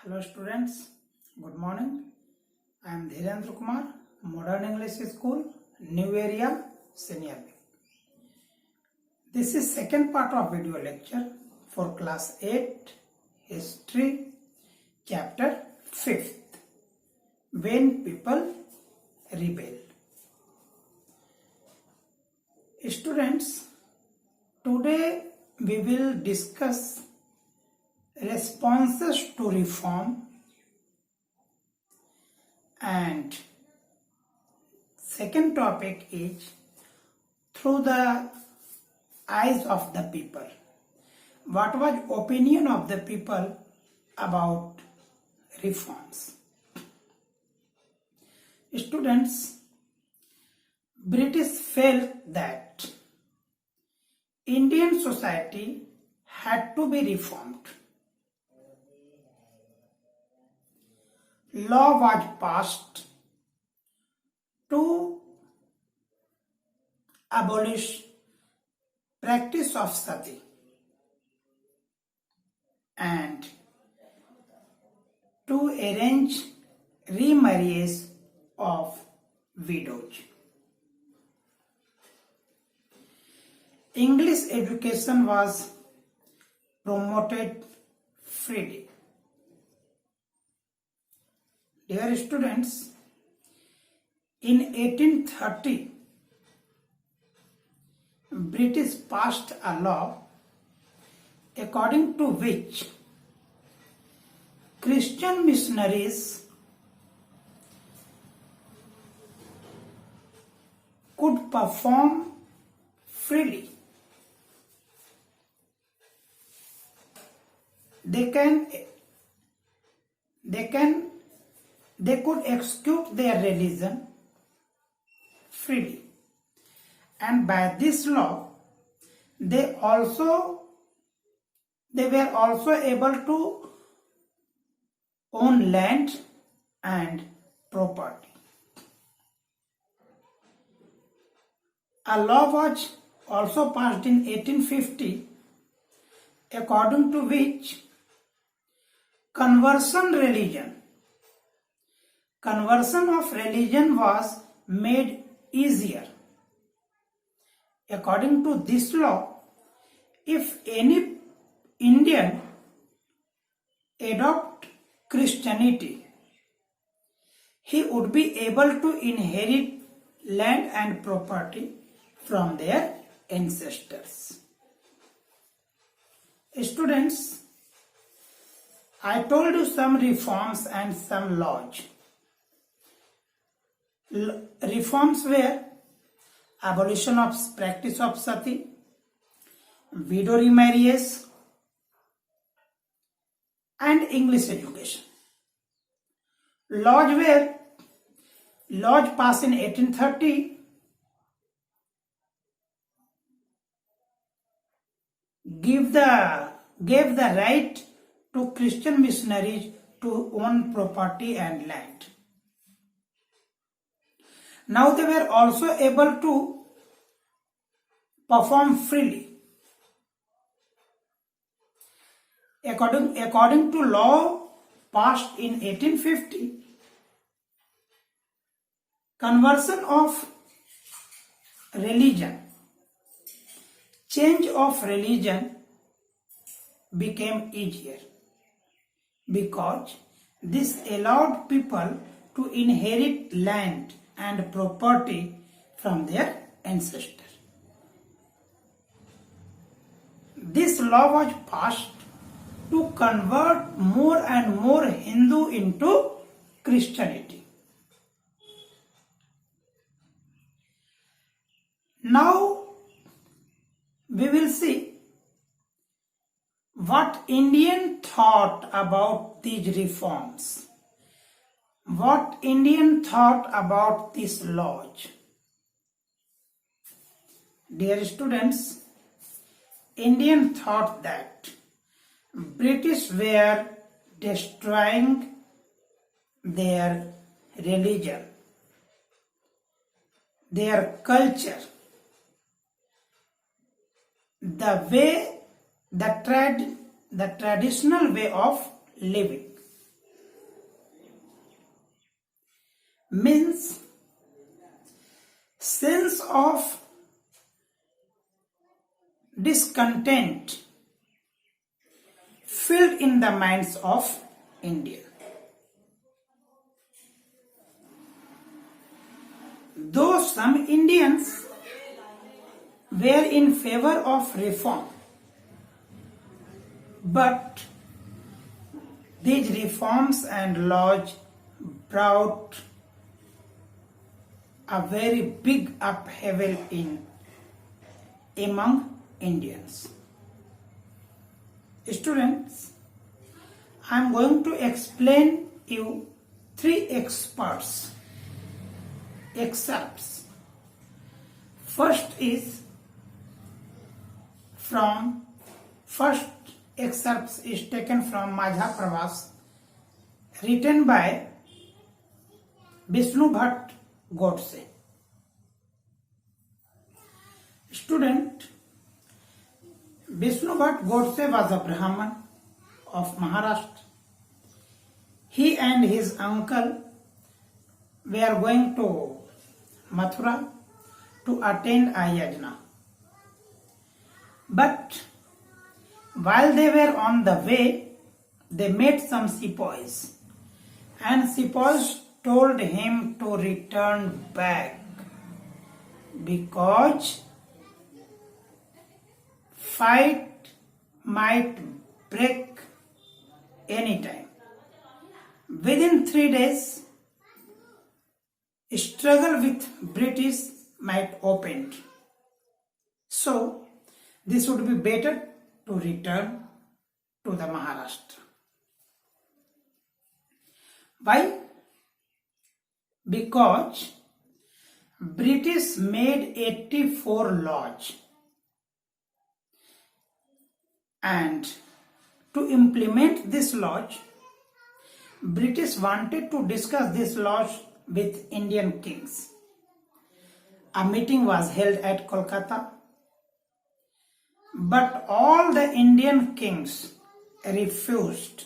Hello students, good morning. I am Dhirendra, Modern English School, New Area, Senior B. This is second part of video lecture for class 8, History, chapter 5th, When People Rebel. Students, today we will discuss responses to reform and second topic is through the eyes of the people. What was opinion of the people about reforms? Students, British felt that Indian society had to be reformed. Law was passed to abolish practice of sati and to arrange remarriage of widows. English education was promoted freely. Dear students, in 1830, British passed a law according to which Christian missionaries could perform freely. They could execute their religion freely, and by this law they were also able to own land and property. A law was also passed in 1850 according to which conversion of religion was made easier. According to this law, if any Indian adopt Christianity, he would be able to inherit land and property from their ancestors. Students, I told you some reforms and some laws. Reforms were abolition of practice of sati, widow remarriage, and English education. Laws passed in 1830 gave the right to Christian missionaries to own property and land. Now they were also able to perform freely. According to law passed in 1850, conversion of religion, change of religion became easier because this allowed people to inherit land and property from their ancestors. This law was passed to convert more and more Hindu into Christianity. Now we will see what Indian thought about these reforms. What Indian thought about these laws. Dear students, Indian thought that British were destroying their religion, their culture, the traditional way of living. means sense of discontent filled in the minds of Indians. Though some Indians were in favor of reform, but these reforms and laws brought a very big upheaval among Indians. Students, I am going to explain you three excerpts. First excerpt is taken from Majha Pravas, written by Vishnu Bhatt Godse. Student, Vishnu Bhatt Godse was a Brahman of Maharashtra. He and his uncle were going to Mathura to attend a yajna. But while they were on the way, they met some sepoys, and sepoys told him to return back because fight might break anytime. Within 3 days, struggle with British might open. So, this would be better to return to the Maharashtra. Why? Because British made 84 laws, and to implement this laws, British wanted to discuss these laws with Indian kings. A meeting was held at Kolkata, but all the Indian kings refused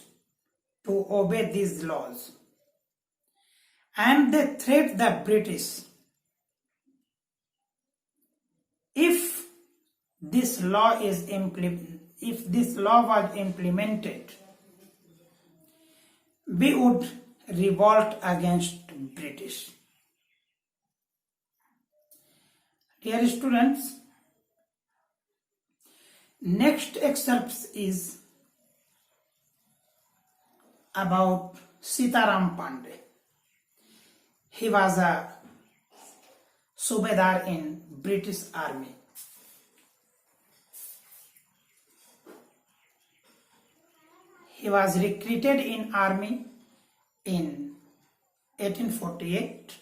to obey these laws, and they threatened the British. If this law was implemented, we would revolt against British. Dear students, next excerpt is about Sitaram Pandey. He was a Subedar in British Army. He was recruited in army in 1848.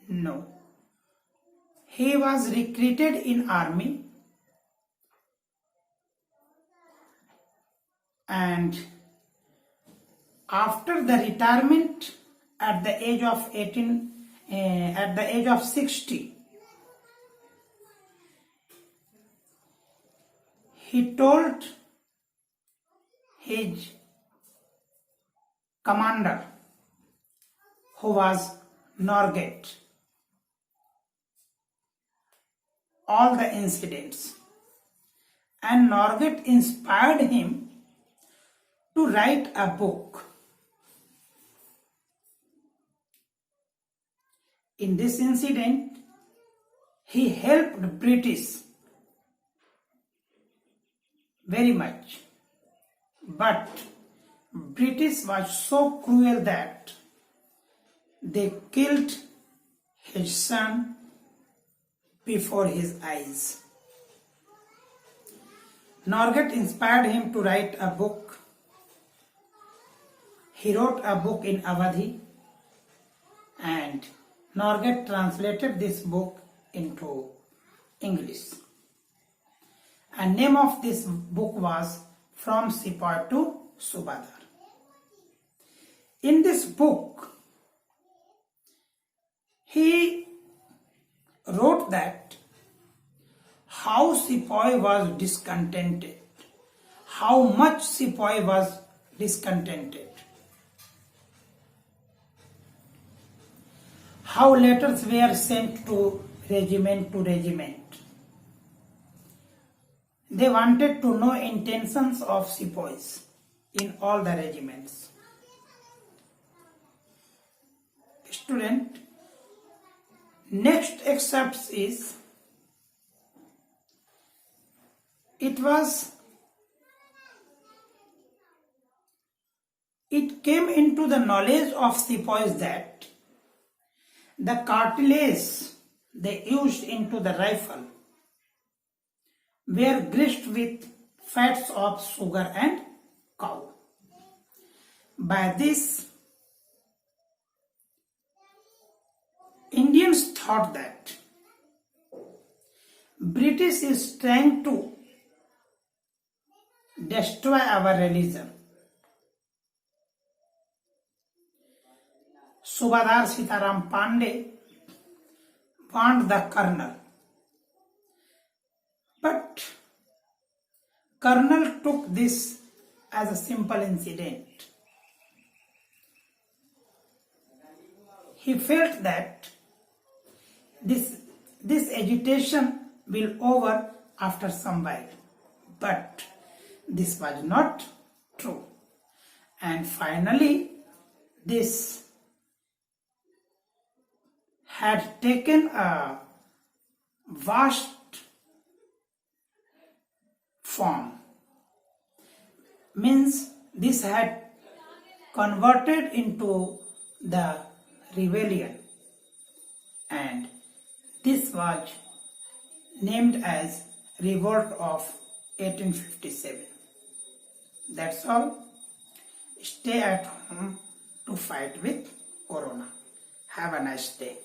No. He was recruited in army and after the retirement at the age of 60, he told his commander, who was Norgate, all the incidents, and Norgate inspired him to write a book. In this incident, he helped British very much, but British was so cruel that they killed his son before his eyes. Norgate inspired him to write a book. He wrote a book in Awadhi, and Norgate translated this book into English. And name of this book was From Sepoy to Subadar. In this book, he wrote that how Sepoy was discontented how much sepoy was discontented, how letters were sent to regiment. They wanted to know intentions of sepoys in all the regiments. Student, next excerpt is, it came into the knowledge of sepoys that the cartilages they used into the rifle were greased with fats of sugar and cow. By this, Indians thought that British is trying to destroy our religion. Subadar Sitaram Pandey warned the colonel, but colonel took this as a simple incident. He felt that this agitation will over after some while, but this was not true. And finally, this had taken a vast form. Means this had converted into the rebellion, and this was named as Revolt of 1857. That's all. Stay at home to fight with Corona. Have a nice day.